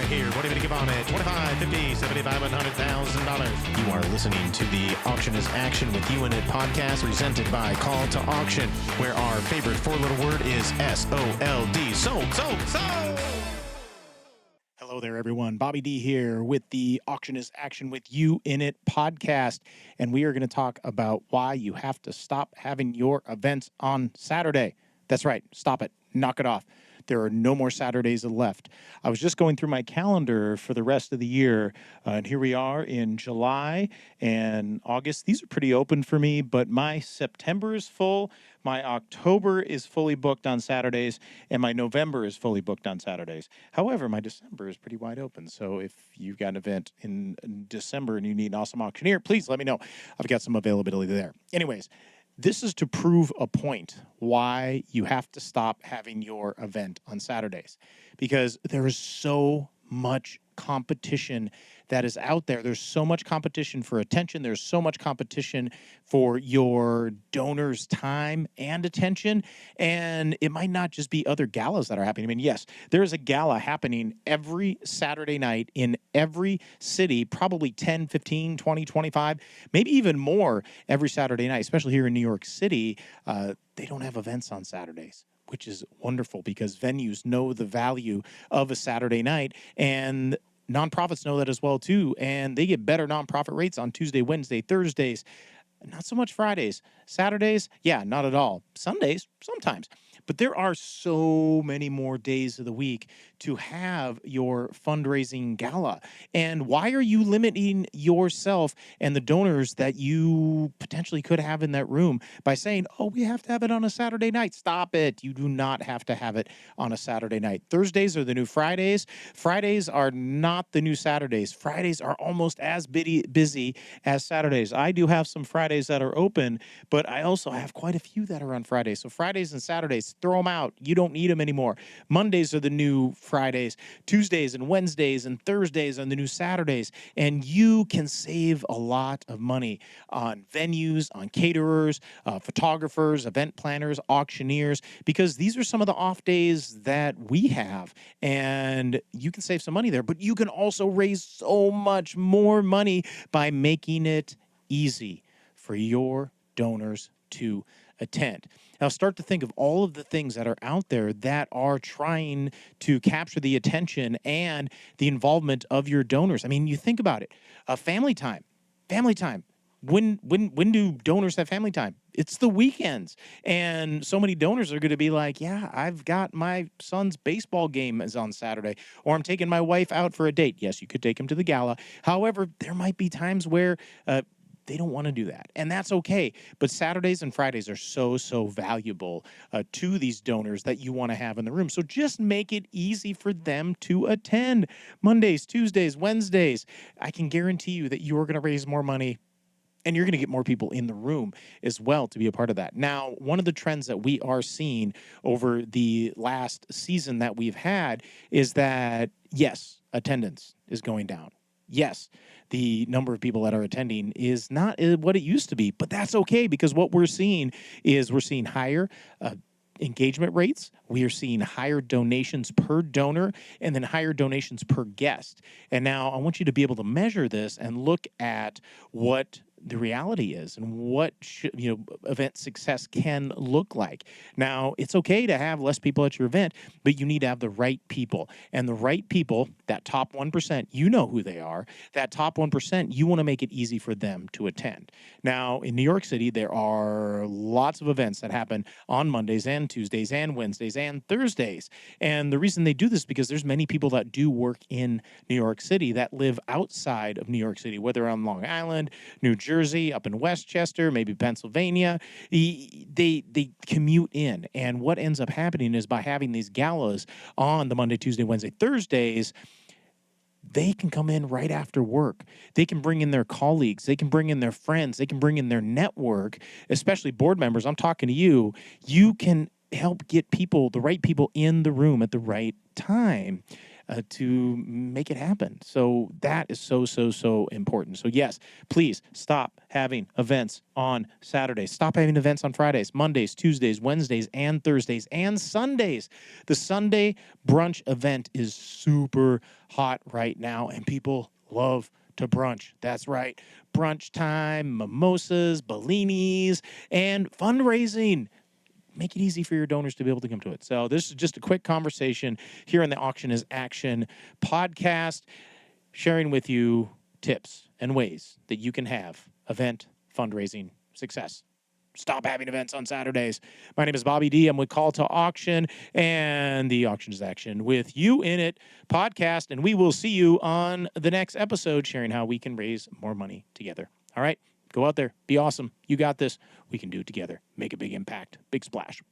here. What do you give on it? 25, 50, 75, $100,000. You are listening to the Auction is Action with You in It podcast presented by Call to Auction, where our favorite four-letter word is S-O-L-D. Sold. Hello there, everyone. Bobby D here with the Auction is Action with You in It podcast. And we are going to talk about why you have to stop having your events on Saturday. That's right. Stop it. Knock it off. There are no more Saturdays left. I was just going through my calendar for the rest of the year, and here we are in July and August. These are pretty open for me, but my September is full, my October is fully booked on Saturdays, and my November is fully booked on Saturdays. However, my December is pretty wide open, so if you've got an event in December and you need an awesome auctioneer, please let me know. I've got some availability there. Anyways, this is to prove a point why you have to stop having your event on Saturdays, because there is so much competition that is out there. There's so much competition for attention. There's so much competition for your donors' time and attention. And it might not just be other galas that are happening. I mean, yes, there is a gala happening every Saturday night in every city, probably 10, 15, 20, 25, maybe even more every Saturday night, especially here in New York City. They don't have events on Saturdays, which is wonderful because venues know the value of a Saturday night, and nonprofits know that as well too, and they get better nonprofit rates on Tuesday, Wednesday, Thursdays. Not so much Fridays. Saturdays, yeah, not at all. Sundays, sometimes. But there are so many more days of the week to have your fundraising gala. And why are you limiting yourself and the donors that you potentially could have in that room by saying, oh, we have to have it on a Saturday night? Stop it. You do not have to have it on a Saturday night. Thursdays are the new Fridays. Fridays are not the new Saturdays. Fridays are almost as busy as Saturdays. I do have some Fridays that are open, but I also have quite a few that are on Fridays. So Fridays and Saturdays, throw them out. You don't need them anymore. Mondays are the new Fridays. Tuesdays and Wednesdays and Thursdays are the new Saturdays. And you can save a lot of money on venues, on caterers, photographers, event planners, auctioneers, because these are some of the off days that we have. And you can save some money there, but you can also raise so much more money by making it easy for your donors to attend. Now start to think of all of the things that are out there that are trying to capture the attention and the involvement of your donors. I mean, you think about it. Family time. When do donors have family time? It's the weekends. And so many donors are going to be like, yeah, I've got my son's baseball game is on Saturday, or I'm taking my wife out for a date. Yes, you could take him to the gala. However, there might be times where they don't want to do that, and that's okay. But Saturdays and Fridays are so valuable to these donors that you want to have in the room. So just make it easy for them to attend. Mondays, Tuesdays, Wednesdays. I can guarantee you that you're going to raise more money, and you're going to get more people in the room as well to be a part of that. Now, one of the trends that we are seeing over the last season that we've had is that, yes, attendance is going down. Yes, the number of people that are attending is not what it used to be, but that's okay, because what we're seeing is we're seeing higher engagement rates. We are seeing higher donations per donor and then higher donations per guest. And now I want you to be able to measure this and look at what the reality is and what event success can look like. Now, it's okay to have less people at your event, but you need to have the right people. And the right people, that top 1%, you know who they are. That top 1%, you want to make it easy for them to attend. Now, in New York City, there are lots of events that happen on Mondays and Tuesdays and Wednesdays and Thursdays. And the reason they do this is because there's many people that do work in New York City that live outside of New York City, whether on Long Island, New Jersey, up in Westchester, maybe Pennsylvania. They commute in. And what ends up happening is by having these galas on the Monday, Tuesday, Wednesday, Thursdays, they can come in right after work. They can bring in their colleagues. They can bring in their friends. They can bring in their network, especially board members. I'm talking to you. You can help get people, the right people, in the room at the right time. to make it happen. So that is so, so, so important. So yes, please stop having events on Saturdays. Stop having events on Fridays, Mondays, Tuesdays, Wednesdays, and Thursdays, and Sundays. The Sunday brunch event is super hot right now, and people love to brunch. That's right. Brunch time, mimosas, bellinis, and fundraising. Make it easy for your donors to be able to come to it. So this is just a quick conversation here in the Auction is Action podcast, sharing with you tips and ways that you can have event fundraising success. Stop having events on Saturdays. My name is Bobby D. I'm with Call to Auction and the Auction is Action with You in It podcast. And we will see you on the next episode sharing how we can raise more money together. All right, go out there, be awesome. You got this. We can do it together. Make a big impact, big splash.